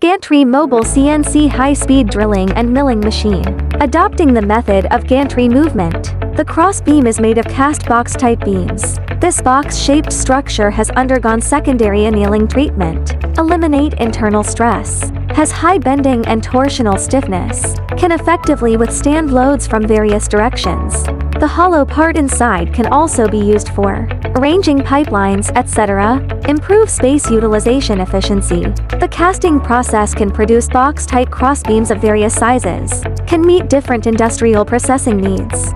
Gantry mobile CNC high-speed drilling and milling machine. Adopting the method of gantry movement. The cross beam is made of cast box-type beams. This box-shaped structure has undergone secondary annealing treatment. Eliminate internal stress. Has high bending and torsional stiffness. Can effectively withstand loads from various directions. The hollow part inside can also be used for arranging pipelines, etc. Improve space utilization efficiency. The casting process can produce box-type crossbeams of various sizes. Can meet different industrial processing needs.